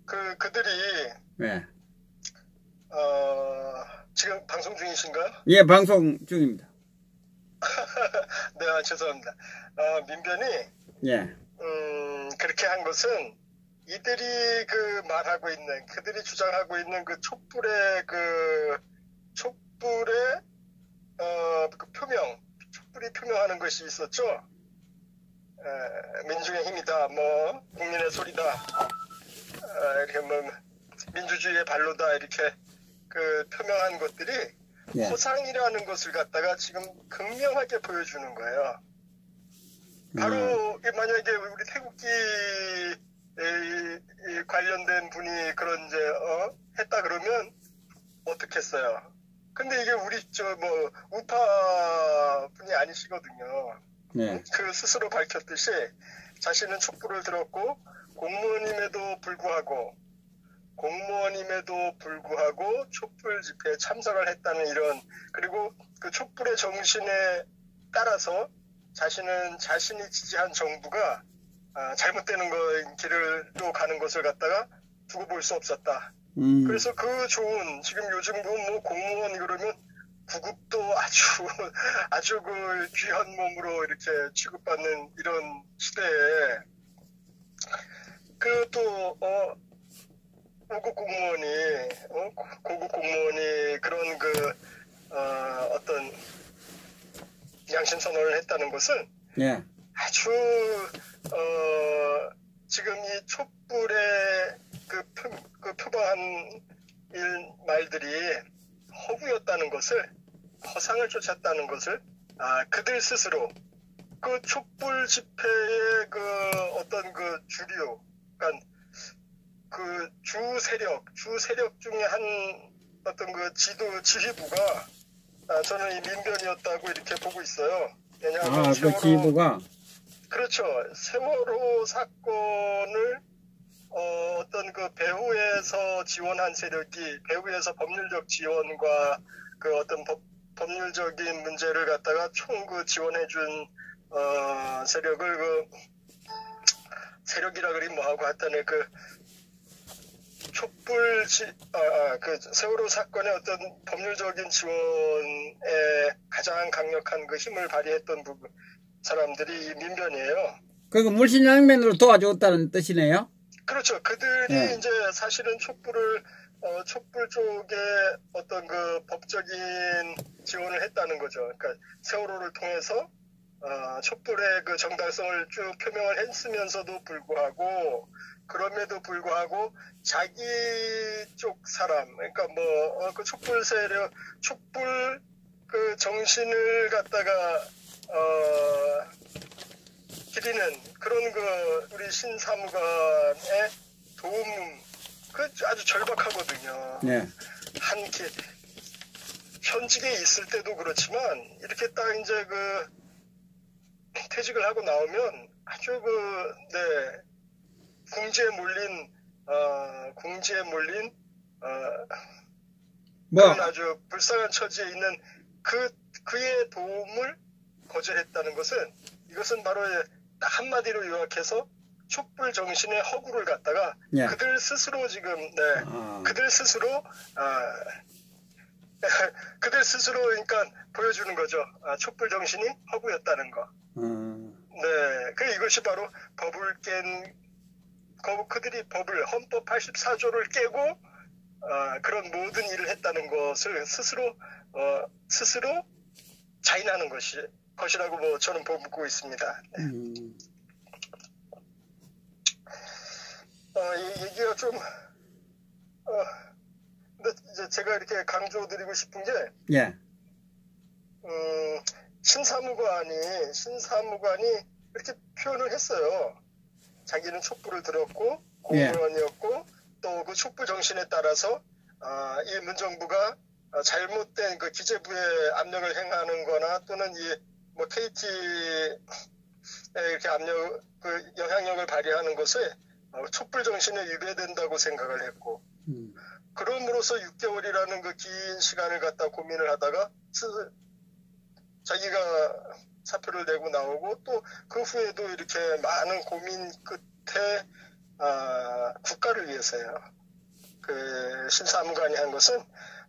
그들이, 예. 지금 방송 중이신가요? 예, 방송 중입니다. 네, 죄송합니다. 민변이, 예. 그렇게 한 것은 이들이 말하고 있는, 그들이 주장하고 있는 촛불의, 촛불이 표명하는 것이 있었죠. 민중의 힘이다, 국민의 소리다, 이렇게 민주주의의 발로다, 이렇게 표명한 것들이 예. 허상이라는 것을 갖다가 지금 극명하게 보여주는 거예요. 바로 만약에 우리 태극기 관련된 분이 그런 했다 그러면 어떻겠어요? 근데 이게 우리 우파 분이 아니시거든요. 네. 스스로 밝혔듯이 자신은 촛불을 들었고 공무원임에도 불구하고 촛불 집회에 참석을 했다는 이런, 그리고 그 촛불의 정신에 따라서 자신이 지지한 정부가 잘못되는 길로 가는 것을 갖다가 두고 볼 수 없었다. 그래서 지금 요즘 공무원 그러면 구급도 아주 귀한 몸으로 이렇게 취급받는 이런 시대에 고급 공무원이 그런 어떤 양심 선언을 했다는 것은 예. 아주 지금 이 촛불의 표방한 말들이 허구였다는 것을, 허상을 쫓았다는 것을 그들 스스로 촛불 집회의 어떤 주류, 그러니까 주 세력 중에 한 어떤 지휘부가 저는 이 민변이었다고 이렇게 보고 있어요. 왜냐하면 그 지휘부가? 그렇죠. 세월호 사건을 어떤 배후에서 지원한 세력이, 배후에서 법률적 지원과 어떤 법률적인 문제를 갖다가 지원해준 세력을 세력이라 그러면 뭐하고 하여튼에 세월호 사건의 어떤 법률적인 지원에 가장 강력한 힘을 발휘했던 사람들이 민변이에요. 그리고 물신양면으로 도와줬다는 뜻이네요? 그렇죠. 그들이 이제 사실은 촛불 쪽에 어떤 법적인 지원을 했다는 거죠. 그러니까 세월호를 통해서 촛불의 정당성을 쭉 표명을 했으면서도 불구하고, 그럼에도 불구하고 자기 쪽 사람, 그러니까 촛불 세력, 촛불 정신을 갖다가 기리는 그런 우리 신사무관의 도움, 아주 절박하거든요. 네. 현직에 있을 때도 그렇지만 이렇게 딱 이제 퇴직을 하고 나오면 아주 궁지에 몰린 그런 아주 불쌍한 처지에 있는 그의 도움을 거절했다는 것은, 이것은 바로 딱 한마디로 요약해서 촛불 정신의 허구를 갖다가 그들 스스로 지금 그들 스스로 그러니까 보여주는 거죠. 촛불 정신이 허구였다는 거. 네, 이것이 바로 그들이 헌법 84조를 깨고 그런 모든 일을 했다는 것을 스스로 자인하는 것이라고 저는 보고 있습니다. 네. 이 얘기가 좀 근데 이제 제가 이렇게 강조드리고 싶은 게, 신사무관이 이렇게 표현을 했어요. 자기는 촛불을 들었고 공무원이었고 또 촛불 정신에 따라서 이 문정부가 잘못된 기재부의 압력을 행하는 거나 또는 KT에 이렇게 영향력을 발휘하는 것에 촛불 정신에 위배된다고 생각을 했고, 그럼으로써 6개월이라는 긴 시간을 갖다 고민을 하다가 자기가 사표를 내고 나오고, 또 그 후에도 이렇게 많은 고민 끝에 국가를 위해서요. 그 신사무관이 한 것은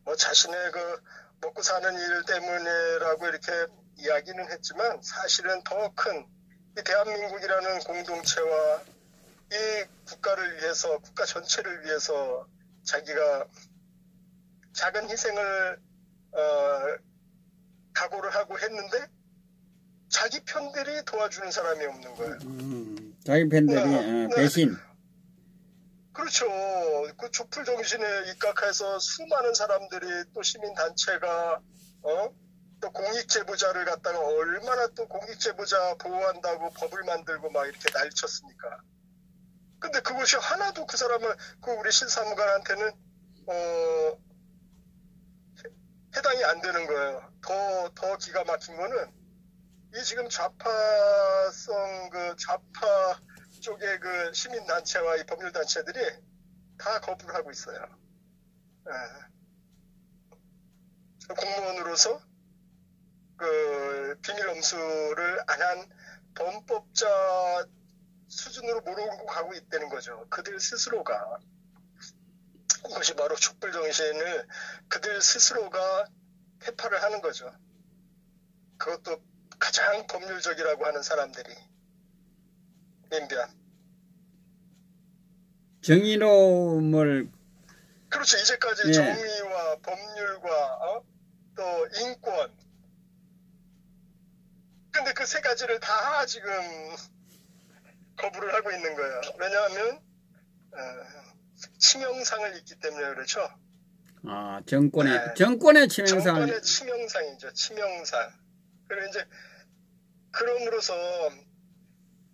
뭐 자신의 그 먹고 사는 일 때문에라고 이렇게 이야기는 했지만 사실은 더 큰 이 대한민국이라는 공동체와 이 국가를 위해서, 국가 전체를 위해서 자기가 작은 희생을 각오를 하고 했는데 자기 편들이 도와주는 사람이 없는 거예요. 자기 편들이 배신. 그렇죠. 그 촛불 정신에 입각해서 수많은 사람들이 또 시민단체가 또 공익제보자를 갖다가 얼마나 또 공익제보자 보호한다고 법을 만들고 막 이렇게 난리쳤습니까? 근데 그것이 하나도 그 사람을 그 우리 신사무관한테는 해당이 안 되는 거예요. 더 기가 막힌 거는 이 지금 좌파성 그 좌파 쪽의 그 시민단체와 이 법률단체들이 다 거부를 하고 있어요. 공무원으로서 그 비밀 엄수를 안 한 범법자 수준으로 몰고 가고 있다는 거죠. 그들 스스로가. 이것이 바로 촛불 정신을 그들 스스로가 해파를 하는 거죠. 그것도 가장 법률적이라고 하는 사람들이. 민변. 정의로움을. 그렇죠. 이제까지 예. 정의와 법률과 또 인권. 근데 그 세 가지를 다 지금 거부를 하고 있는 거예요. 왜냐하면 치명상을 입기 때문에 그렇죠. 정권의 치명상. 정권의 치명상이죠. 치명상. 그리고 이제 그럼으로써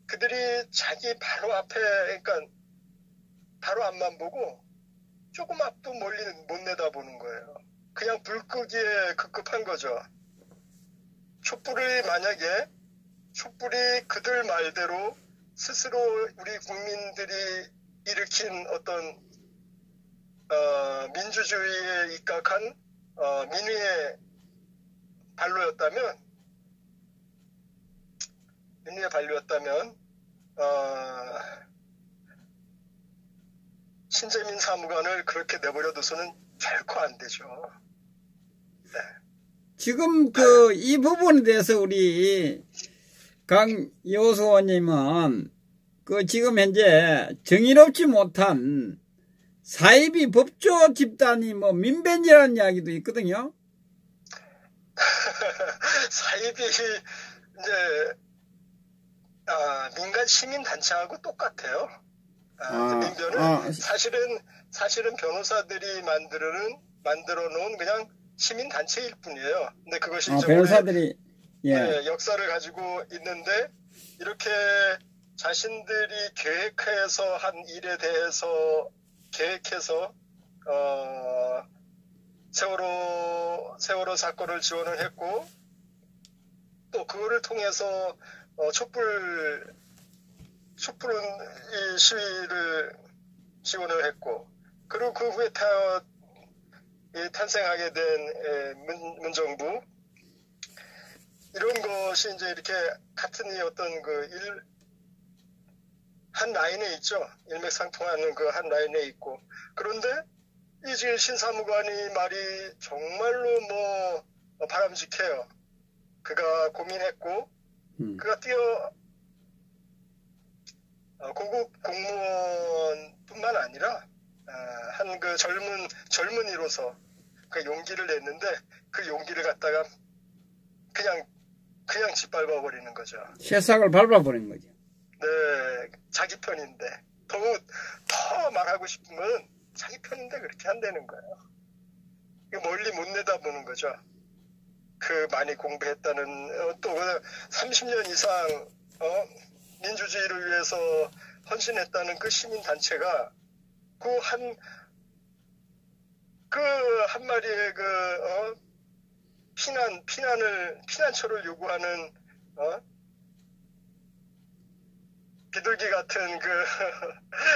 그들이 자기 바로 앞에, 그러니까 바로 앞만 보고 조금 앞도 멀리 못 내다보는 거예요. 그냥 불 끄기에 급급한 거죠. 촛불이 그들 말대로 스스로 우리 국민들이 일으킨 어떤 민주주의에 입각한 민의의 반로였다면 신재민 사무관을 그렇게 내버려둬서는 결코 안 되죠. 네. 지금 이 부분에 대해서 우리 강여수 의원님은 지금 현재 정의롭지 못한 사이비 법조 집단이 민변이라는 이야기도 있거든요. 사이비 이제 민간 시민 단체하고 똑같아요. 민변은 사실은 변호사들이 만들어 놓은 그냥 시민 단체일 뿐이에요. 근데 그것이 이제 변호사들이 역사를 가지고 있는데 이렇게 자신들이 계획해서 한 일에 대해서 계획해서 세월호 사건을 지원을 했고 또 그거를 통해서 촛불 시위를 지원을 했고 그리고 그 후에 탄생하게 된 문정부 이런 것이 이제 이렇게 같은 어떤 한 라인에 있죠. 일맥상통하는 그 한 라인에 있고. 그런데 이 지금 신사무관이 말이 정말로 바람직해요. 그가 고민했고, 그가 고급 공무원뿐만 아니라 한 그 젊은이로서 그 용기를 냈는데 그 용기를 갖다가 그냥 짓밟아 버리는 거죠. 새싹을 밟아버린 거죠. 네, 자기 편인데 더 말하고 싶은 건 자기 편인데 그렇게 한다는 거예요. 멀리 못 내다보는 거죠. 그 많이 공부했다는 또 30년 이상 민주주의를 위해서 헌신했다는 그 시민 단체가 한 마리의 피난처를 요구하는 비둘기 같은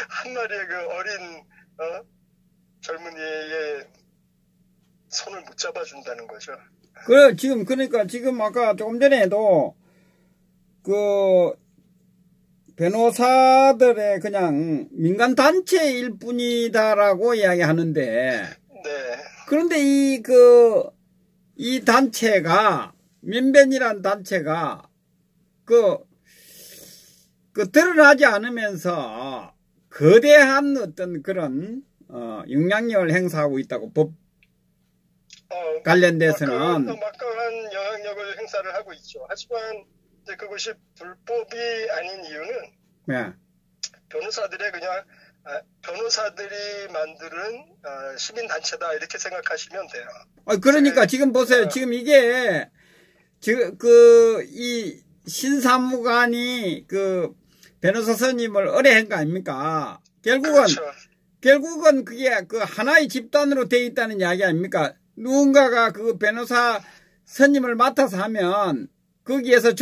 한 마리의 어린 젊은이의 손을 못 잡아준다는 거죠. 그러니까 지금 아까 조금 전에도 변호사들의 그냥 민간 단체일 뿐이다라고 이야기하는데, 네. 그런데 이 단체가, 민변이란 단체가, 드러나지 않으면서 거대한 어떤 그런, 영향력을 행사하고 있다고, 법 관련돼서는. 막강한 영향력을 행사를 하고 있죠. 하지만, 이제 그것이 불법이 아닌 이유는, 예. 변호사들이 만드는 시민단체다 이렇게 생각하시면 돼요. 그러니까 지금 보세요. 지금 이게 이 신사무관이 변호사 선임을 의뢰한 거 아닙니까? 결국은 그게 하나의 집단으로 돼 있다는 이야기 아닙니까? 누군가가 그 변호사 선임을 맡아서 하면 거기에서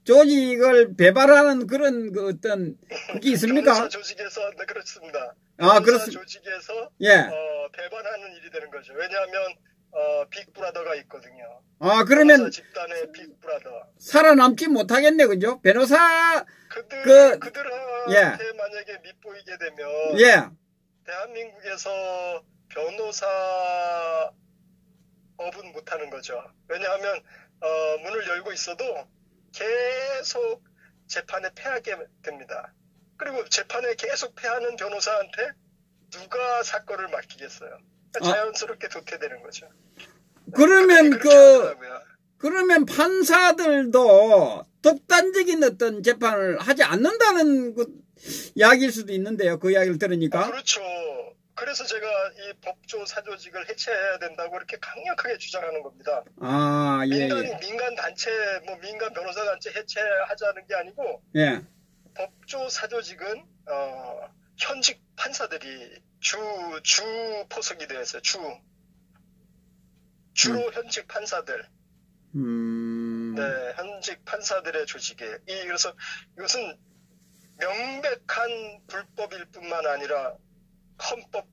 조직을 배발하는 그런 어떤 그게 있습니까? 변호사 조직에서 네, 그렇습니다. 조직에서 예. 배발하는 일이 되는 거죠. 왜냐하면 빅브라더가 있거든요. 그러면 집단의 빅브라더. 살아남지 못하겠네, 그죠? 변호사 그들한테 예. 만약에 밑보이게 되면 예. 대한민국에서 변호사 업은 못하는 거죠. 왜냐하면 문을 열고 있어도 계속 재판에 패하게 됩니다. 그리고 재판에 계속 패하는 변호사한테 누가 사건을 맡기겠어요? 자연스럽게 도태되는 거죠. 그러면 판사들도 독단적인 어떤 재판을 하지 않는다는 이야기일 수도 있는데요. 그 이야기를 들으니까. 그렇죠. 그래서 제가 이 법조 사조직을 해체해야 된다고 이렇게 강력하게 주장하는 겁니다. 예. 민간 단체, 민간 변호사 단체 해체하자는 게 아니고, 예. 법조 사조직은, 현직 판사들이 주 포석이 되어 있어요. 주로 현직 판사들. 네, 현직 판사들의 조직이에요. 그래서 이것은 명백한 불법일 뿐만 아니라 헌법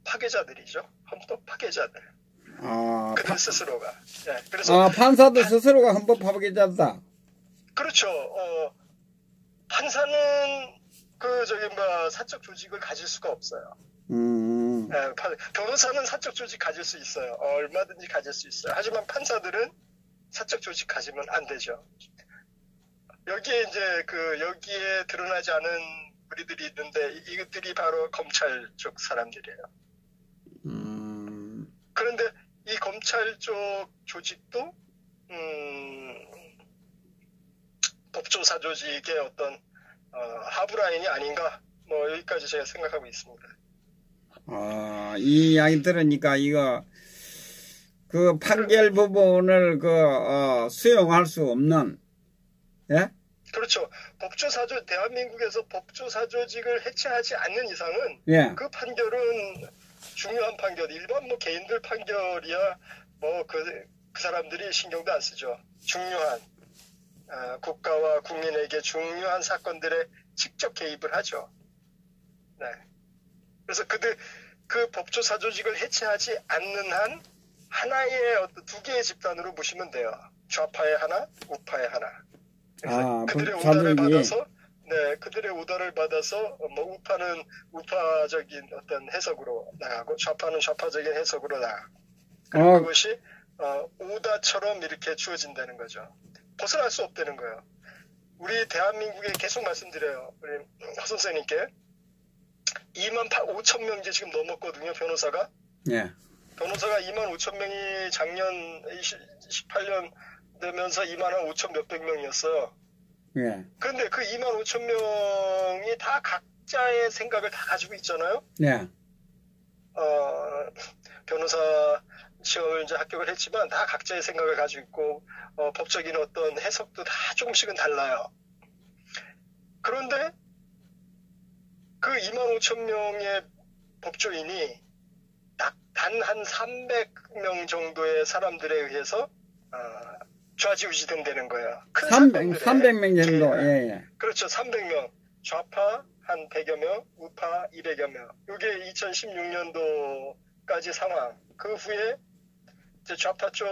파괴자들이죠. 헌법 파괴자들. 그들 스스로가. 네, 그래서 판사들 스스로가 헌법 파괴자다. 그렇죠. 판사는 사적 조직을 가질 수가 없어요. 네, 변호사는 사적 조직 가질 수 있어요. 얼마든지 가질 수 있어요. 하지만 판사들은 사적 조직 가지면 안 되죠. 여기에 여기에 드러나지 않은 무리들이 있는데 이것들이 바로 검찰 쪽 사람들이에요. 그런데 이 검찰 쪽 조직도 법조사 조직의 어떤 하부라인이 아닌가 여기까지 제가 생각하고 있습니다. 이 이야기 들으니까 그 판결 부분을 수용할 수 없는, 예? 그렇죠. 대한민국에서 법조사조직을 해체하지 않는 이상은, 예. 그 판결은 중요한 판결, 일반 개인들 판결이야, 그 사람들이 신경도 안 쓰죠. 중요한, 국가와 국민에게 중요한 사건들에 직접 개입을 하죠. 네. 그래서 그 법조사조직을 해체하지 않는 한, 하나의 두 개의 집단으로 보시면 돼요. 좌파의 하나, 우파의 하나. 그들의 오더를 받아서 우파는 우파적인 어떤 해석으로 나가고 좌파는 좌파적인 해석으로 나가고 그것이 오다처럼 이렇게 주어진다는 거죠. 벗어날 수 없다는 거예요. 우리 대한민국에 계속 말씀드려요. 우리 허 선생님께 25,000명 이제 지금 넘었거든요. 변호사가. 예. 변호사가 25,000명이 작년 18년 되면서 25,000 몇백 명이었어요. 예. 그런데 그 25,000명이 다 각자의 생각을 다 가지고 있잖아요. 예. 변호사 시험을 이제 합격을 했지만 다 각자의 생각을 가지고 있고 법적인 어떤 해석도 다 조금씩은 달라요. 그런데 그 25,000명의 법조인이 단 한 300명 정도의 사람들에 의해서 좌지우지 된다는 거예요. 300명 정도. 예. 그렇죠. 300명. 좌파 한 100여 명, 우파 200여 명. 이게 2016년도까지 상황. 그 후에 이제 좌파 쪽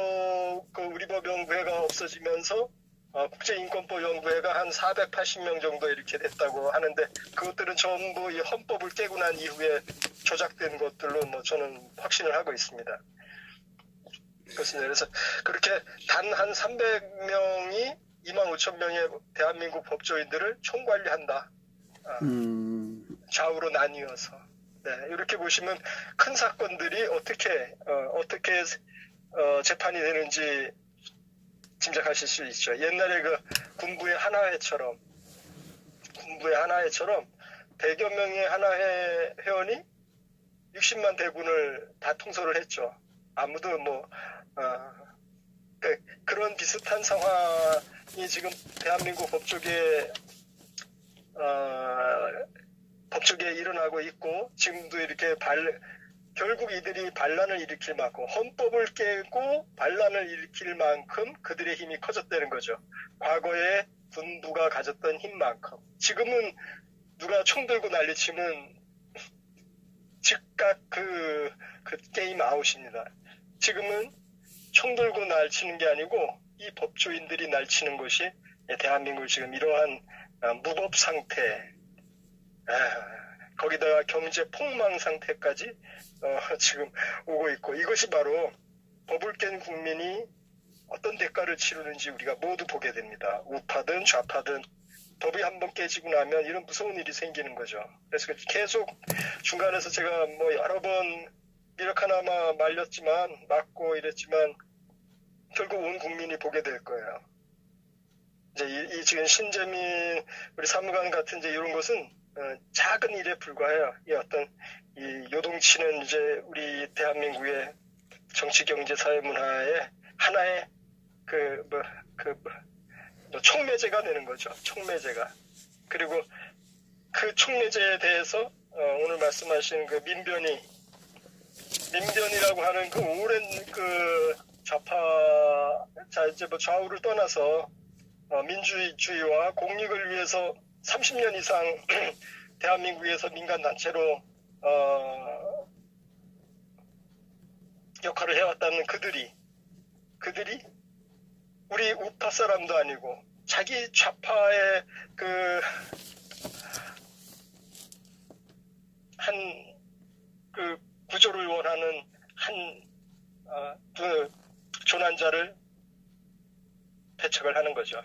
우리법연구회가 없어지면서 국제인권법 연구회가 한 480명 정도 이렇게 됐다고 하는데 그것들은 전부 이 헌법을 깨고 난 이후에 조작된 것들로 뭐 저는 확신을 하고 있습니다. 그렇습니다. 그래서 그렇게 단 한 300명이 25,000명의 대한민국 법조인들을 총관리한다. 좌우로 나뉘어서. 네, 이렇게 보시면 큰 사건들이 어떻게 재판이 되는지 짐작하실 수 있죠. 옛날에 그 군부의 하나회처럼 100여 명의 하나회 회원이 60만 대군을 다 통솔을 했죠. 아무도 그런 비슷한 상황이 지금 대한민국 법조계에 일어나고 있고 지금도 이렇게 결국 이들이 반란을 일으킬 만큼 헌법을 깨고 반란을 일으킬 만큼 그들의 힘이 커졌다는 거죠. 과거에 군부가 가졌던 힘만큼. 지금은 누가 총 들고 난리치면 즉각 그 게임 아웃입니다. 지금은 총 들고 날치는 게 아니고 이 법조인들이 날치는 것이 대한민국 지금 이러한 무법 상태, 거기다가 경제 폭망 상태까지 지금 오고 있고 이것이 바로 법을 깬 국민이 어떤 대가를 치르는지 우리가 모두 보게 됩니다. 우파든 좌파든 법이 한번 깨지고 나면 이런 무서운 일이 생기는 거죠. 그래서 계속 중간에서 제가 뭐 여러 번 미력하나마 말렸지만 맞고 이랬지만 결국 온 국민이 보게 될 거예요. 이제 이 지금 신재민 우리 사무관 같은 이제 이런 것은 작은 일에 불과해요. 이 어떤 이 요동치는 이제 우리 대한민국의 정치, 경제, 사회, 문화의 하나의 촉매제가 되는 거죠. 촉매제가. 그리고 그 촉매제에 대해서 오늘 말씀하신 그 민변이라고 하는 그 오랜 그 이제 뭐 좌우를 떠나서 민주주의와 공익을 위해서 30년 이상 대한민국에서 민간단체로 역할을 해왔다는 그들이 우리 우파 사람도 아니고 자기 좌파의 그 구조를 원하는 그 조난자를 배척을 하는 거죠.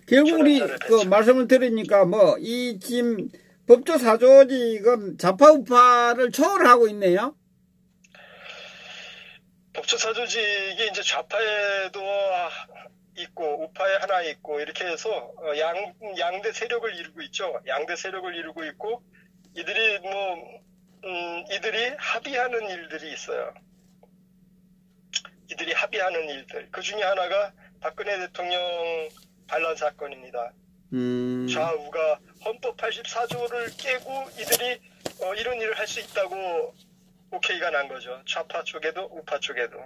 결국 우리 그 말씀을 들으니까 뭐 이 지금 법조 사조직은 좌파 우파를 초월하고 있네요. 법조 사조직이 이제 좌파에도 있고 우파에 하나 있고 이렇게 해서 양대 세력을 이루고 있죠. 양대 세력을 이루고 있고 이들이 이들이 합의하는 일들이 있어요. 이들이 합의하는 일들. 그 중에 하나가 박근혜 대통령 반란 사건입니다. 좌우가 헌법 84조를 깨고 이들이 이런 일을 할 수 있다고 오케이가 난 거죠. 좌파 쪽에도 우파 쪽에도.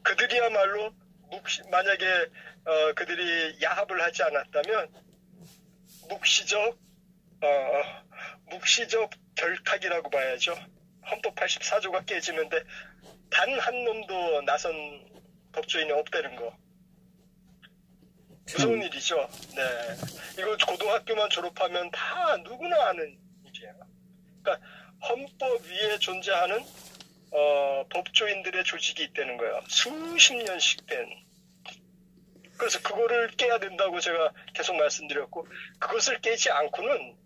그들이야말로 만약에 그들이 야합을 하지 않았다면 묵시적 결탁이라고 봐야죠. 헌법 84조가 깨지는데 단 한 놈도 나선 법조인이 없다는 거. 무서운 일이죠. 네. 이거 고등학교만 졸업하면 다 누구나 아는 일이에요. 그러니까 헌법 위에 존재하는 법조인들의 조직이 있다는 거예요. 수십 년씩 된. 그래서 그거를 깨야 된다고 제가 계속 말씀드렸고 그것을 깨지 않고는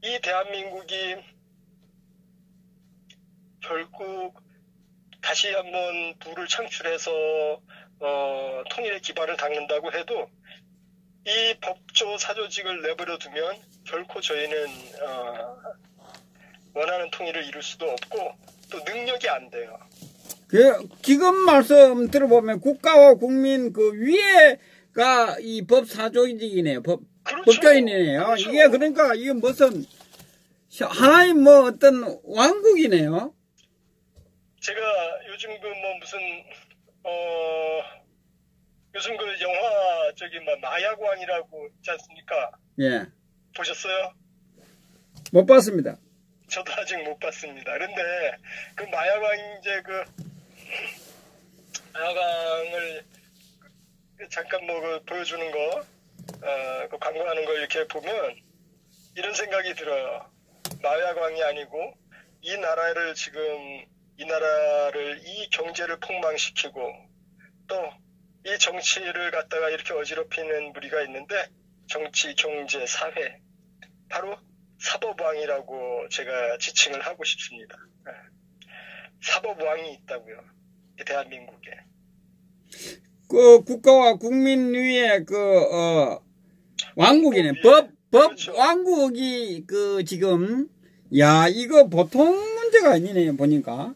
이 대한민국이 결국 다시 한번 부를 창출해서 통일의 기반을 닦는다고 해도 이 법조 사조직을 내버려 두면 결코 저희는 원하는 통일을 이룰 수도 없고 또 능력이 안 돼요. 지금 말씀 들어보면 국가와 국민 그 위에가 이 법 사조직이네요. 그렇죠. 법조인이네요. 그렇죠. 이게 그러니까 이게 무슨 하나의 뭐 어떤 왕국이네요. 제가 요즘 요즘 그 영화 마약왕이라고 있지 않습니까? 예. 보셨어요? 못 봤습니다. 저도 아직 못 봤습니다. 그런데 그 마약왕 이제 마약왕을 잠깐 뭐 보여주는 거, 그 광고하는 걸 이렇게 보면 이런 생각이 들어요. 마야광이 아니고 이 나라를 이 경제를 폭망시키고 또 이 정치를 갖다가 이렇게 어지럽히는 무리가 있는데 정치, 경제, 사회, 바로 사법왕이라고 제가 지칭을 하고 싶습니다. 사법왕이 있다고요. 대한민국에. 그 국가와 국민 위에 왕국이네. 그렇죠. 왕국이 지금 이거 보통 문제가 아니네요, 보니까.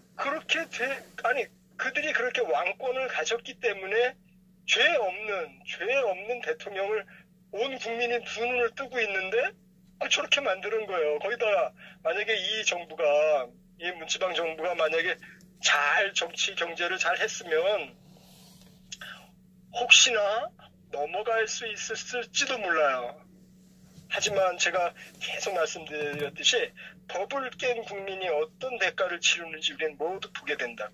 아니 그들이 그렇게 왕권을 가졌기 때문에 죄 없는 대통령을 온 국민이 두 눈을 뜨고 있는데 저렇게 만드는 거예요. 거기다가 만약에 이 문지방 정부가 만약에 잘 정치 경제를 잘 했으면 혹시나 넘어갈 수 있었을지도 몰라요. 하지만 제가 계속 말씀드렸듯이 법을 깬 국민이 어떤 대가를 치르는지 우리는 모두 보게 된다.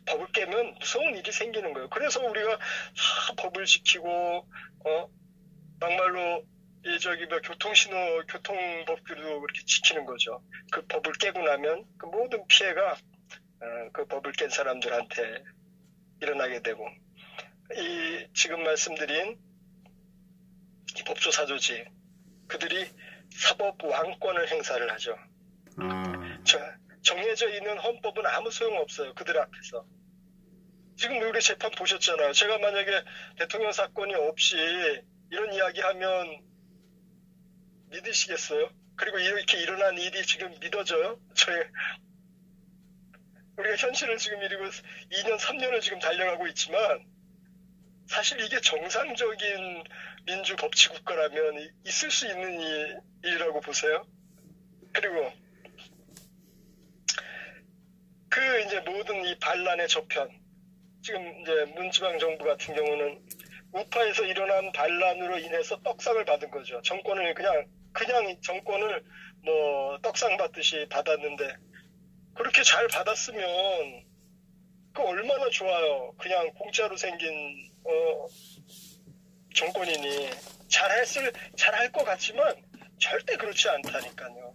법을 깨면 무서운 일이 생기는 거예요. 그래서 우리가 법을 지키고 막말로 교통법규도 그렇게 지키는 거죠. 그 법을 깨고 나면 그 모든 피해가 그 법을 깬 사람들한테 일어나게 되고 지금 말씀드린 이 법조사조직 그들이 사법 왕권을 행사를 하죠. 정해져 있는 헌법은 아무 소용없어요. 그들 앞에서. 지금 우리 재판 보셨잖아요. 제가 만약에 대통령 사건이 없이 이런 이야기하면 믿으시겠어요? 그리고 이렇게 일어난 일이 지금 믿어져요? 우리가 현실을 지금 이러고 2년, 3년을 지금 달려가고 있지만 사실 이게 정상적인 민주 법치 국가라면 있을 수 있는 일이라고 보세요. 그리고 이제 모든 이 반란의 저편, 지금 이제 문지방 정부 같은 경우는 우파에서 일어난 반란으로 인해서 떡상을 받은 거죠. 정권을 그냥 정권을 뭐 떡상 받듯이 받았는데 그렇게 잘 받았으면 그 얼마나 좋아요. 그냥 공짜로 생긴 정권이니 잘할 것 같지만 절대 그렇지 않다니까요.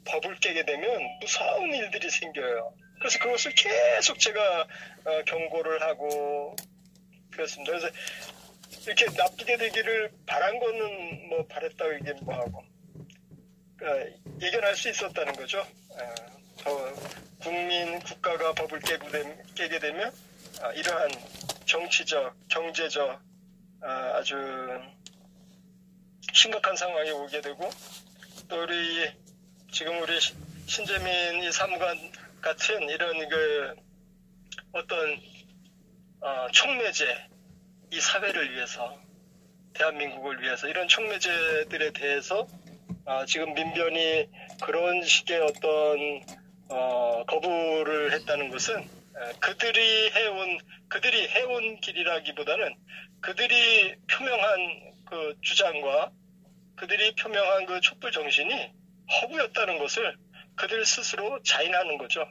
법을 깨게 되면 무서운 일들이 생겨요. 그래서 그것을 계속 제가 경고를 하고 그랬습니다. 그래서 이렇게 나쁘게 되기를 바란 거는 뭐 바랬다고 이게 뭐하고 예견할 수 있었다는 거죠. 국가가 법을 깨게 되면 이러한 정치적, 경제적 아주 심각한 상황이 오게 되고 또 지금 우리 신재민 이 사무관 같은 이런 어떤 촉매제 이 사회를 위해서 대한민국을 위해서 이런 촉매제들에 대해서 지금 민변이 그런 식의 어떤 거부를 했다는 것은 그들이 해온 길이라기보다는 그들이 표명한 그 주장과 그들이 표명한 그 촛불 정신이 허구였다는 것을 그들 스스로 자인하는 거죠.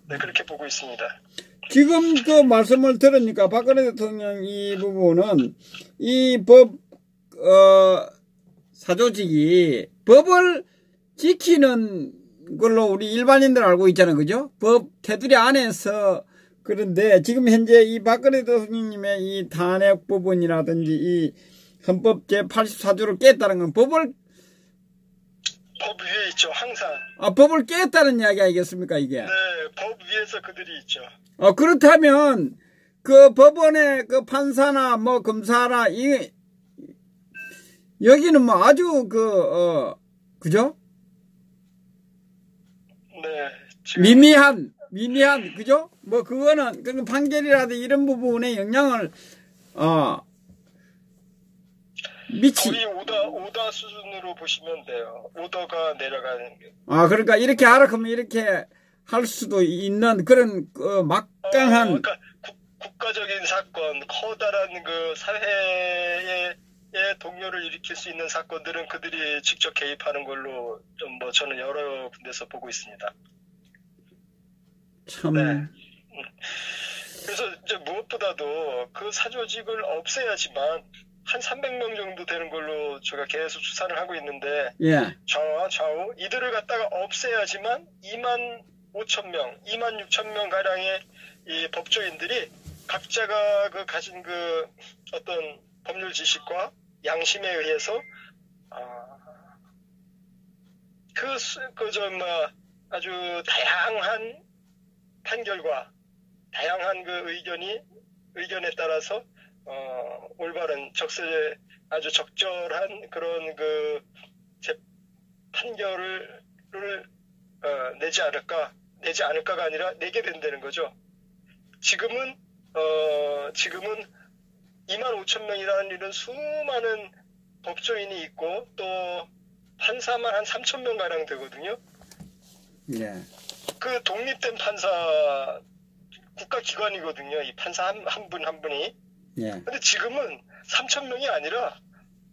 네, 그렇게 보고 있습니다. 지금 그 말씀을 들으니까 박근혜 대통령 이 부분은 이 법, 사조직이 법을 지키는 걸로 우리 일반인들 알고 있잖아요. 그죠? 법 테두리 안에서 그런데 지금 현재 이 박근혜 대통령님의 이 탄핵 부분이라든지 이 헌법 제84조를 깼다는 건 법 위에 있죠, 항상. 법을 깼다는 이야기 아니겠습니까, 이게? 네, 법 위에서 그들이 있죠. 그렇다면, 그 법원의 그 판사나 뭐 검사나, 여기는 뭐 아주 그죠? 네. 미미한, 그죠? 뭐 그거는, 판결이라든지 이런 부분에 영향을, 거의 오더 수준으로 보시면 돼요. 오더가 내려가는 게. 그러니까 이렇게 하라면 이렇게 할 수도 있는 그런 막강한. 그러니까 국가적인 사건, 커다란 그 사회의 동요를 일으킬 수 있는 사건들은 그들이 직접 개입하는 걸로 좀 저는 여러 군데서 보고 있습니다. 참. 네. 그래서 이제 무엇보다도 그 사조직을 없애야지만 한 300명 정도 되는 걸로 제가 계속 수사를 하고 있는데 예. 좌와 좌우 이들을 갖다가 없애야지만 2만 5천 명, 2만 6천 명 가량의 이 법조인들이 각자가 그 가진 그 어떤 법률 지식과 양심에 의해서 아주 다양한 판결과 다양한 그 의견에 따라서 올바른 아주 적절한 그런 그 판결을 내지 않을까가 아니라 내게 된다는 거죠. 지금은 2만 5천 명이라는 이런 수많은 법조인이 있고 또 판사만 한 3천 명 가량 되거든요. 예. 그 독립된 판사 국가기관이거든요. 이 판사 한 분 한 분이. 예. 근데 지금은 3천 명이 아니라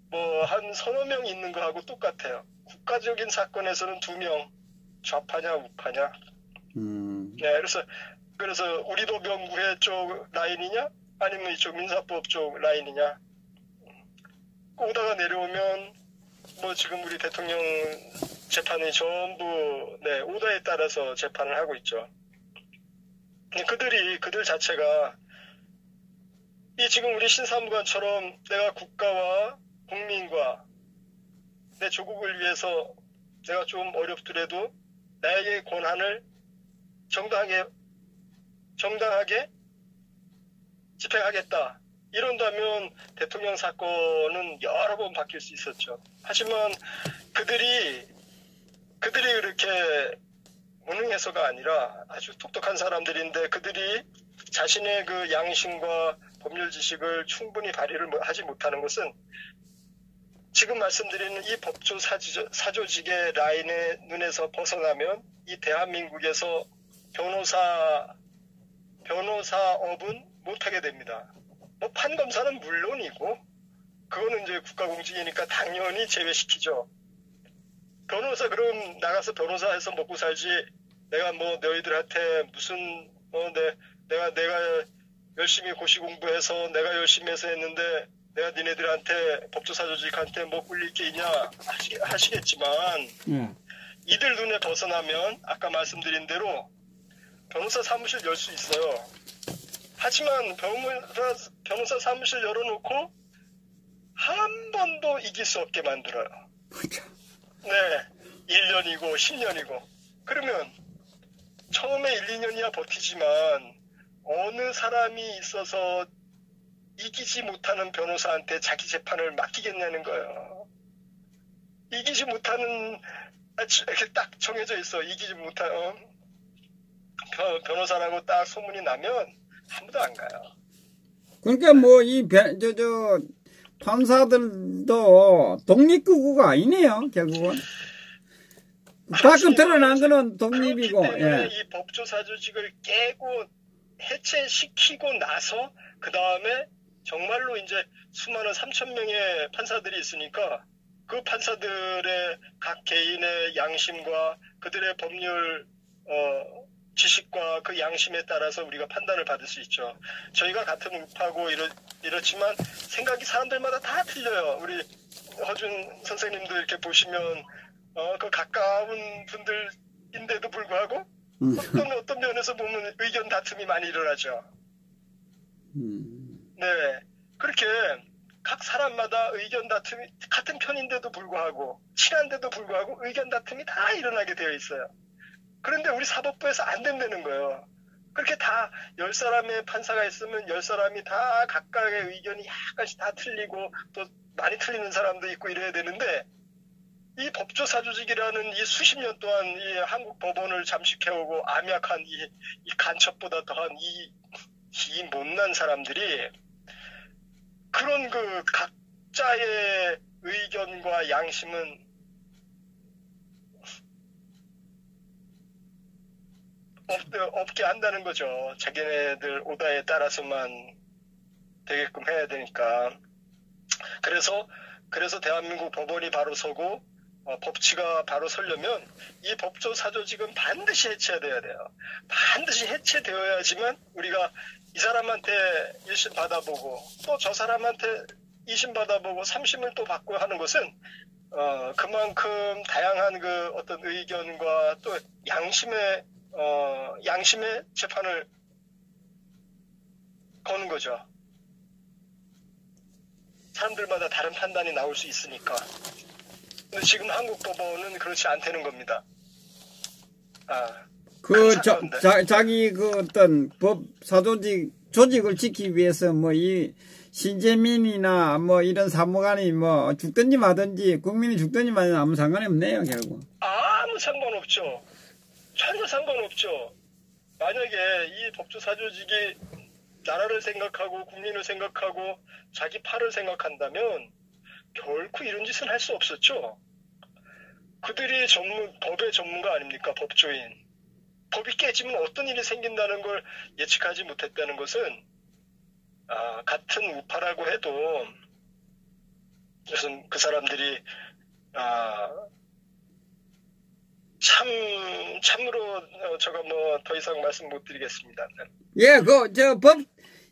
뭐 한 서너 명 있는 거하고 똑같아요. 국가적인 사건에서는 2명 좌파냐 우파냐. 네, 그래서 우리법연구회 쪽 라인이냐 아니면 이쪽 민사법 쪽 라인이냐. 오다가 내려오면 뭐 지금 우리 대통령 재판이 전부 오다에 따라서 재판을 하고 있죠. 그들 자체가 이 지금 우리 신사무관처럼 내가 국가와 국민과 내 조국을 위해서 내가 좀 어렵더라도 나에게 권한을 정당하게 집행하겠다. 이런다면 대통령 사건은 여러 번 바뀔 수 있었죠. 하지만 그들이 그렇게 무능해서가 아니라 아주 똑똑한 사람들인데 그들이 자신의 그 양심과 법률 지식을 충분히 발휘를 하지 못하는 것은 지금 말씀드리는 이 법조 사조직의 라인의 눈에서 벗어나면 이 대한민국에서 변호사업은 못하게 됩니다. 뭐 판검사는 물론이고 그거는 이제 국가공직이니까 당연히 제외시키죠. 변호사 그럼 나가서 변호사해서 먹고 살지. 내가 뭐 너희들한테 무슨 내가 열심히 고시 공부해서 내가 열심히 해서 했는데 내가 니네들한테 법조사조직한테 뭐 꿀릴 게 있냐 하시겠지만 이들 눈에 벗어나면 아까 말씀드린 대로 변호사 사무실 열 수 있어요. 하지만 변호사 사무실 열어놓고 한 번도 이길 수 없게 만들어요. 네, 1년이고 10년이고. 그러면 처음에 1, 2년이야 버티지만 어느 사람이 있어서 이기지 못하는 변호사한테 자기 재판을 맡기겠냐는 거예요. 이기지 못하는 이렇게 딱 정해져 있어. 이기지 못하는 변호사라고 딱 소문이 나면 아무도 안 가요. 그러니까 뭐 판사들도 독립구구가 아니네요. 결국은 가끔 드러난 거는 독립이고. 그렇기 때문에 예. 이 법조사조직을 깨고 해체시키고 나서 그 다음에 정말로 이제 수많은 3천 명의 판사들이 있으니까 그 판사들의 각 개인의 양심과 그들의 법률 지식과 그 양심에 따라서 우리가 판단을 받을 수 있죠. 저희가 같은 우파고 이렇지만 생각이 사람들마다 다 틀려요. 우리 허준 선생님도 이렇게 보시면 그 가까운 분들인데도 불구하고 어떤 면에서 보면 의견 다툼이 많이 일어나죠. 네, 그렇게 각 사람마다 의견 다툼이 같은 편인데도 불구하고 친한데도 불구하고 의견 다툼이 다 일어나게 되어 있어요. 그런데 우리 사법부에서 안 된다는 거예요. 그렇게 다 10사람의 판사가 있으면 10사람이 다 각각의 의견이 약간씩 다 틀리고 또 많이 틀리는 사람도 있고 이래야 되는데 이 법조사조직이라는 이 수십 년 동안 이 한국 법원을 잠식해오고 암약한 이 간첩보다 더한 이 못난 사람들이 그런 그 각자의 의견과 양심은 없게 한다는 거죠. 자기네들 오다에 따라서만 되게끔 해야 되니까. 그래서 대한민국 법원이 바로 서고 법치가 바로 서려면 이 법조 사조직은 반드시 해체돼야 돼요. 반드시 해체되어야지만 우리가 이 사람한테 1심 받아보고 또 저 사람한테 2심 받아보고 3심을 또 받고 하는 것은 그만큼 다양한 그 어떤 의견과 또 양심의 재판을 거는 거죠. 사람들마다 다른 판단이 나올 수 있으니까. 근데 지금 한국 법원은 그렇지 않다는 겁니다. 자기 그 어떤 법 조직을 지키기 위해서 뭐 이 신재민이나 뭐 이런 사무관이 뭐 죽든지 마든지 국민이 죽든지 마든지 아무 상관이 없네요, 결국. 아무 상관없죠. 전혀 상관없죠. 만약에 이 법조 사조직이 나라를 생각하고 국민을 생각하고 자기 팔을 생각한다면 결코 이런 짓은 할 수 없었죠. 그들이 법의 전문가 아닙니까? 법조인. 법이 깨지면 어떤 일이 생긴다는 걸 예측하지 못했다는 것은 같은 우파라고 해도 무슨 그 사람들이 참으로 제가 뭐 더 이상 말씀 못 드리겠습니다. 예,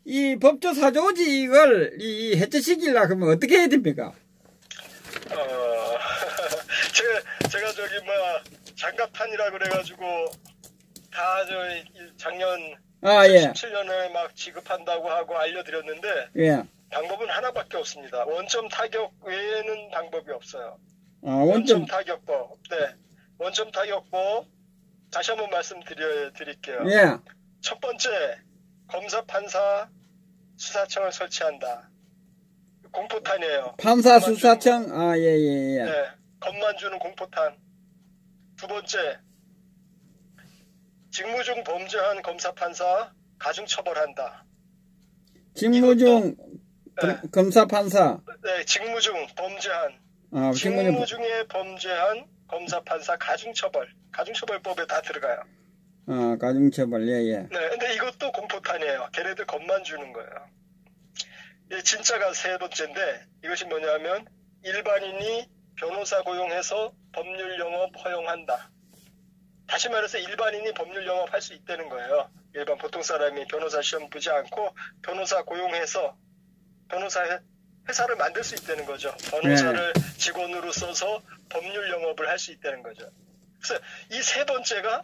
이 법조 사조직을 해체시키려고 하면 어떻게 해야 됩니까? 제가 장갑판이라 그래가지고 다 작년 17년에 막 지급한다고 하고 알려드렸는데 예. 방법은 하나밖에 없습니다. 원점 타격 외에는 방법이 없어요. 원점 타격법. 네. 원점 타격법 다시 한번 말씀드릴게요. 예. 첫 번째, 검사, 판사, 수사청을 설치한다. 공포탄이에요. 판사, 수사청, 예. 네. 겁만 주는 공포탄. 두 번째, 직무 중 범죄한 검사, 판사 가중처벌한다. 직무 중 검사, 판사. 네, 직무 중 범죄한. 직무 중에 범죄한 검사, 판사 가중처벌. 가중처벌법에 다 들어가요. 가중처벌, 예. 네, 근데 이것도 공포탄이에요. 걔네들 겁만 주는 거예요. 진짜가 세 번째인데, 이것이 뭐냐면, 일반인이 변호사 고용해서 법률 영업 허용한다. 다시 말해서 일반인이 법률 영업할 수 있다는 거예요. 일반 보통 사람이 변호사 시험 보지 않고 변호사 고용해서 변호사 회사를 만들 수 있다는 거죠. 변호사를 직원으로 써서 법률 영업을 할 수 있다는 거죠. 그래서 이 세 번째가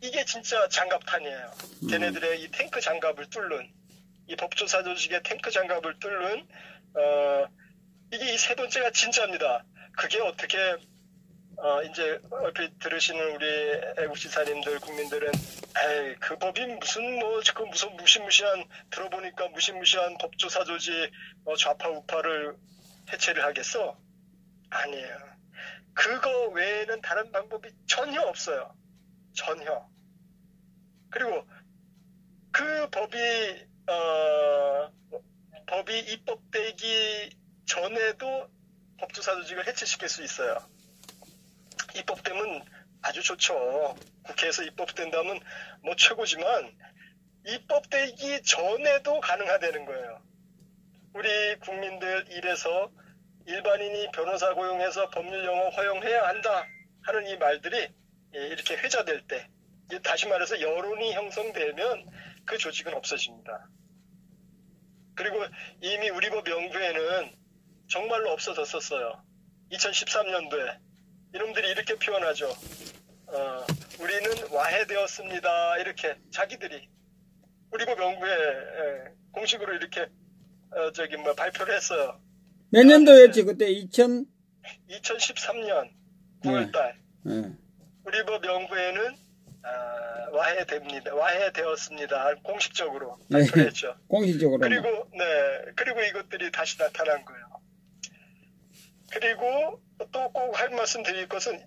이게 진짜 장갑탄이에요. 걔네들의 이 탱크 장갑을 뚫는, 이 법조사 조직의 탱크 장갑을 뚫는 이게 이 세 번째가 진짜입니다. 그게 어떻게 이제 얼핏 들으시는 우리 애국지사님들, 국민들은 그 법이 무슨 무시무시한, 들어보니까 무시무시한 법조사 조직 좌파 우파를 해체를 하겠어? 아니에요. 그거 외에는 다른 방법이 전혀 없어요. 전혀. 그리고 그 법이 입법되기 전에도 법조사 조직을 해체시킬 수 있어요. 입법되면 아주 좋죠. 국회에서 입법된다면 뭐 최고지만 입법되기 전에도 가능하다는 거예요. 우리 국민들 일에서 일반인이 변호사 고용해서 법률 영업 허용해야 한다 하는 이 말들이 이렇게 회자될 때, 다시 말해서 여론이 형성되면 그 조직은 없어집니다. 그리고 이미 우리 법 연구에는 정말로 없어졌었어요. 2013년도에 이놈들이 이렇게 표현하죠. 우리는 와해되었습니다. 이렇게 자기들이 우리 법 연구에 공식으로 이렇게 발표를 했어요. 몇 년도였지 그때? 2013년 9월달. 우리 법 연구에는 와해되었습니다. 공식적으로 발표를 했죠. 공식적으로. 그리고 이것들이 다시 나타난 거예요. 그리고 또 꼭 할 말씀 드릴 것은,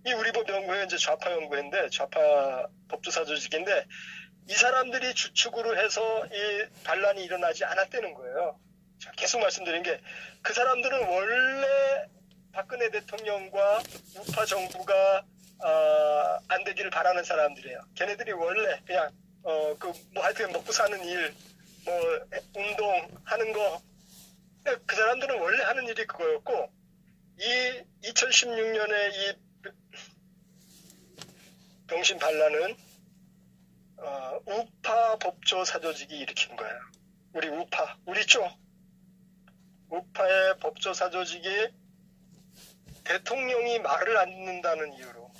이 우리 법 연구회 이제 좌파 연구회인데, 좌파 법조사 조직인데, 이 사람들이 주축으로 해서 이 반란이 일어나지 않았다는 거예요. 계속 말씀드린 게, 그 사람들은 원래 박근혜 대통령과 우파 정부가 안 되기를 바라는 사람들이에요. 걔네들이 원래 그냥 하여튼 먹고 사는 일, 운동하는 거, 그 사람들은 원래 하는 일이 그거였고, 이 2016년에 이 병신 반란은 우파 법조 사조직이 일으킨 거예요. 우리 우파, 우리 쪽 우파의 법조 사조직이 대통령이 말을 안 듣는다는 이유로.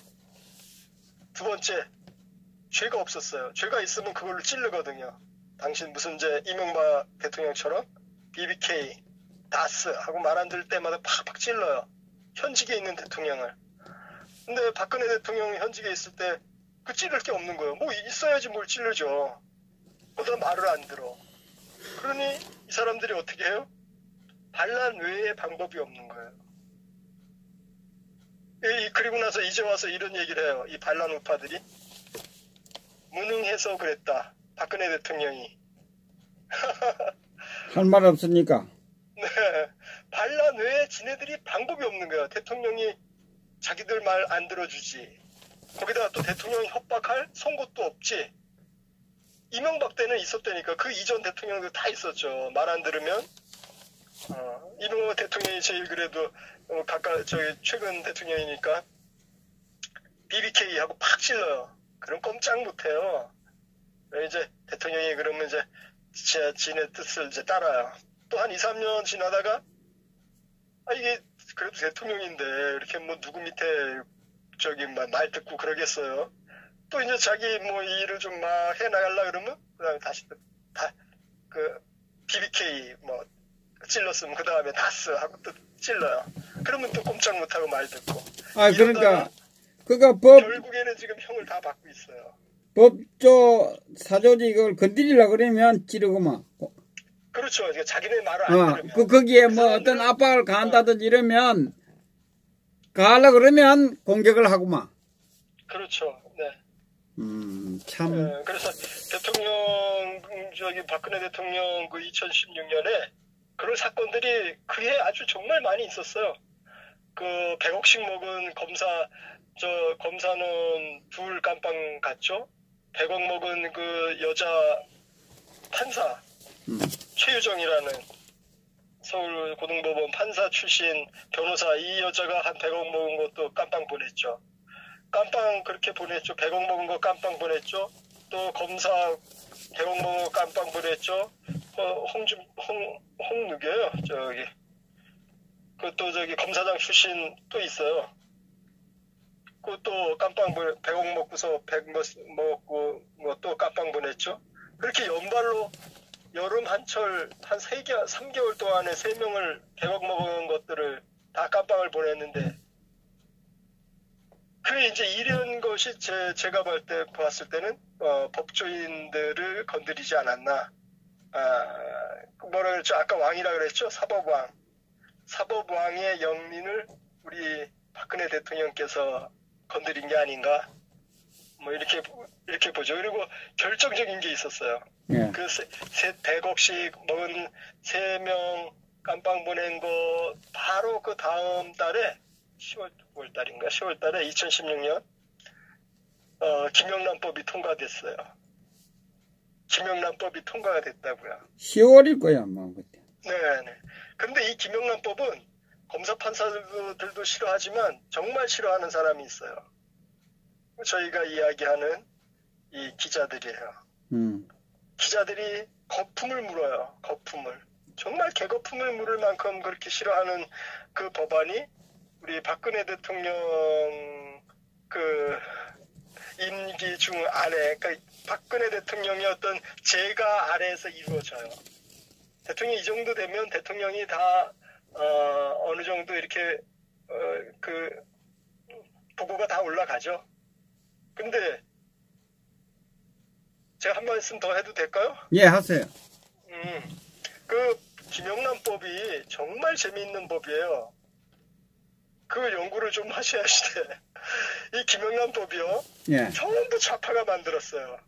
두 번째, 죄가 없었어요. 죄가 있으면 그걸로 찌르거든요. 당신 무슨 죄, 이명박 대통령처럼 BBK, 다스 하고 말 안 들을 때마다 팍팍 찔러요. 현직에 있는 대통령을. 근데 박근혜 대통령이 현직에 있을 때 그 찌를 게 없는 거예요. 뭐 있어야지 뭘 찌르죠. 그러다 말을 안 들어. 그러니 이 사람들이 어떻게 해요? 반란 외에 방법이 없는 거예요. 그리고 나서 이제 와서 이런 얘기를 해요. 이 반란 우파들이 무능해서 그랬다. 박근혜 대통령이. 할 말 없습니까? 네. 반란 외에 지네들이 방법이 없는 거예요. 대통령이 자기들 말 안 들어주지. 거기다가 또 대통령이 협박할 선것도 없지. 이명박 때는 있었다니까. 그 이전 대통령들 다 있었죠. 말 안 들으면. 이명박 대통령이 제일 그래도 최근 대통령이니까 BBK하고 팍 찔러요. 그럼 꼼짝 못해요. 이제 대통령이 그러면 이제 지네 뜻을 이제 따라요. 또 한 2, 3년 지나다가 이게 그래도 대통령인데 이렇게 뭐 누구 밑에 말 듣고 그러겠어요. 또 이제 자기 뭐 일을 좀 막 해나가려 그러면 그다음에 다시 또 BBK 뭐 찔렀으면 그 다음에 다스 하고 또 찔러요. 그러면 또 꼼짝 못하고 말 듣고. 그러니까 결국에는 지금 형을 다 받고 있어요. 법조 사조직을 건드리려고 그러면 찌르고만. 그렇죠. 자기네 말을 안 들으면. 거기에 뭐 어떤 압박을 가한다든지 이러면, 가하려고 그러면 공격을 하고만. 그렇죠. 네. 참. 네, 그래서 박근혜 대통령 그 2016년에 그런 사건들이 그해 아주 정말 많이 있었어요. 그 100억씩 먹은 검사는 둘 깜빵 갔죠. 100억 먹은 그 여자 판사, 최유정이라는 서울 고등법원 판사 출신 변호사, 이 여자가 한 100억 먹은 것도 깜빵 보냈죠. 깜빵 그렇게 보냈죠. 100억 먹은 거 깜빵 보냈죠. 또 검사 100억 먹은 거 깜빵 보냈죠. 홍누겨요. 그것도 검사장 출신 또 있어요. 그것도 깜빵 100억 먹고서 100 먹고 또 깜빵 보냈죠. 그렇게 연발로 여름 한철 한 3개월 동안에 3명을 100억 먹은 것들을 다 깜빵을 보냈는데, 이제 이런 것이 제가 봤을 때는 법조인들을 건드리지 않았나. 뭐라 그랬죠? 아까 왕이라 그랬죠? 사법왕의 영린을 우리 박근혜 대통령께서 건드린 게 아닌가. 뭐 이렇게 보죠. 그리고 결정적인 게 있었어요. 예. 100억씩 먹은 3명 깜빵 보낸 거 바로 그 다음 달에 10월 달인가 10월 달에 2016년 김영란법이 통과됐어요. 김영란법이 통과가 됐다고요. 10월일 거야, 아마 그때. 네. 그런데 이 김영란법은 검사 판사들도 싫어하지만 정말 싫어하는 사람이 있어요. 저희가 이야기하는 이 기자들이에요. 기자들이 거품을 물어요. 거품을. 정말 개거품을 물을 만큼 그렇게 싫어하는 그 법안이 우리 박근혜 대통령 그 임기 중 안에, 그러니까 박근혜 대통령의 어떤 재가 아래에서 이루어져요. 대통령이 이 정도 되면 대통령이 다 어느 정도 이렇게 그 보고가 다 올라가죠. 근데 제가 한 말씀 더 해도 될까요? 예, 하세요. 그 김영란법이 정말 재미있는 법이에요. 그 연구를 좀 하셔야지 돼. 이 김영란법이요. 예. 전부 좌파가 만들었어요.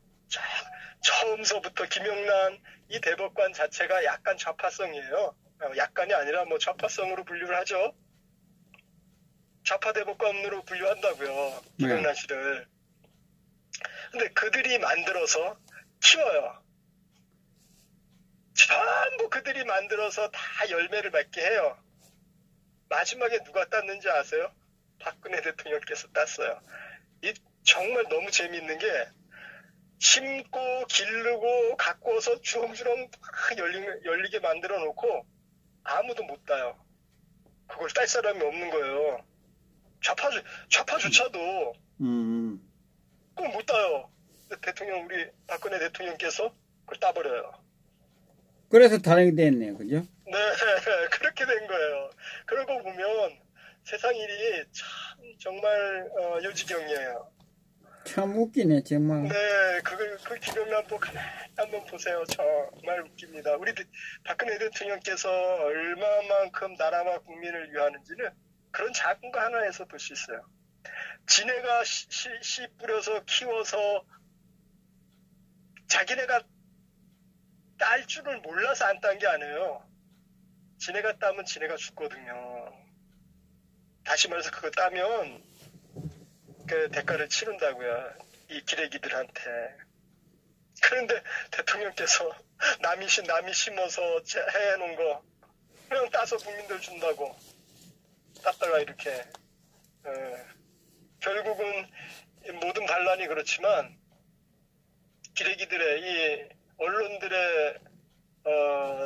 처음서부터 김영란 이 대법관 자체가 약간 좌파성이에요. 약간이 아니라 뭐 좌파성으로 분류를 하죠. 좌파 대법관으로 분류한다고요. 김영란 씨를. 근데 그들이 만들어서 키워요. 전부 그들이 만들어서 다 열매를 맺게 해요. 마지막에 누가 땄는지 아세요? 박근혜 대통령께서 땄어요. 이 정말 너무 재미있는 게 심고 기르고 가꿔서 주렁주렁 막 열리게 만들어 놓고 아무도 못 따요. 그걸 딸 사람이 없는 거예요. 좌파조차도 꼭 못 따요. 우리 박근혜 대통령께서 그걸 따버려요. 그래서 탄핵이 됐네요. 그죠? 네, 그렇게 된 거예요. 그러고 보면 세상 일이 참 정말 요지경이에요. 참 웃기네 정말. 네, 그 기념을 한번 보세요. 정말 웃깁니다. 우리 박근혜 대통령께서 얼마만큼 나라와 국민을 위하는지는 그런 작은 거 하나에서 볼 수 있어요. 지네가 씨 뿌려서 키워서 자기네가 딸 줄을 몰라서 안 딴 게 아니에요. 지네가 따면 지네가 죽거든요. 다시 말해서 그거 따면 그 대가를 치른다고요. 이 기레기들한테. 그런데 대통령께서 남이 심어서 해놓은 거 그냥 따서 국민들 준다고 땄다가 이렇게 결국은 모든 반란이 그렇지만 기레기들의 이 언론들의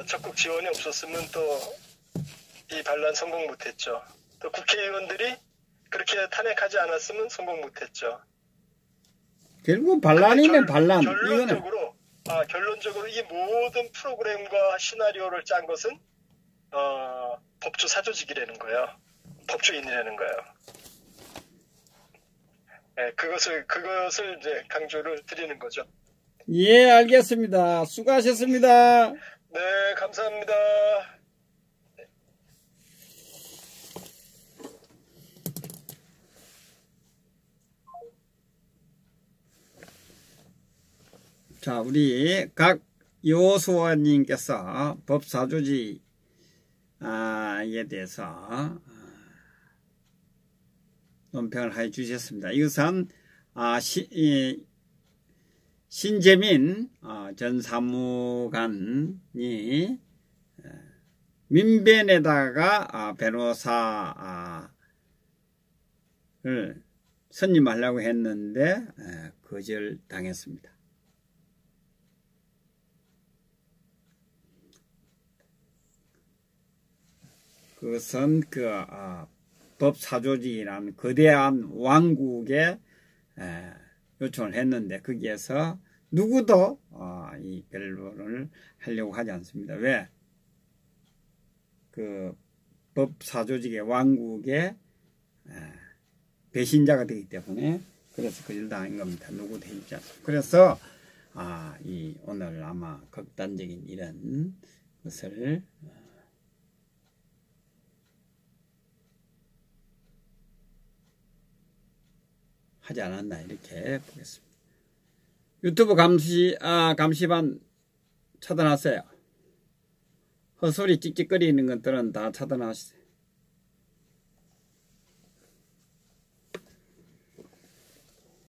적극 지원이 없었으면 또 이 반란 성공 못했죠. 또 국회의원들이 그렇게 탄핵하지 않았으면 성공 못했죠. 결국 반란이면 반란. 결론적으로 이 모든 프로그램과 시나리오를 짠 것은 법조 사조직이라는 거예요. 법조인이라는 거예요. 네, 그것을 이제 강조를 드리는 거죠. 예, 알겠습니다. 수고하셨습니다. 네, 감사합니다. 자, 우리 각 요소원님께서 법사조직에 대해서 논평을 해 주셨습니다. 이것은 신재민 전 사무관이 민변에다가 변호사를 선임하려고 했는데 거절당했습니다. 그것은 법사조직이라는 거대한 왕국에 요청을 했는데 거기에서 누구도 이 변론을 하려고 하지 않습니다. 왜? 그 법사조직의 왕국의 배신자가 되기 때문에 그래서 거절당한 겁니다. 누구도 해주지 않습니다. 그래서 오늘 아마 극단적인 이런 것을 하지 않았나 이렇게 보겠습니다. 유튜브 감시반 차단하세요. 헛소리 찍찍거리는 것들은 다 차단하세요.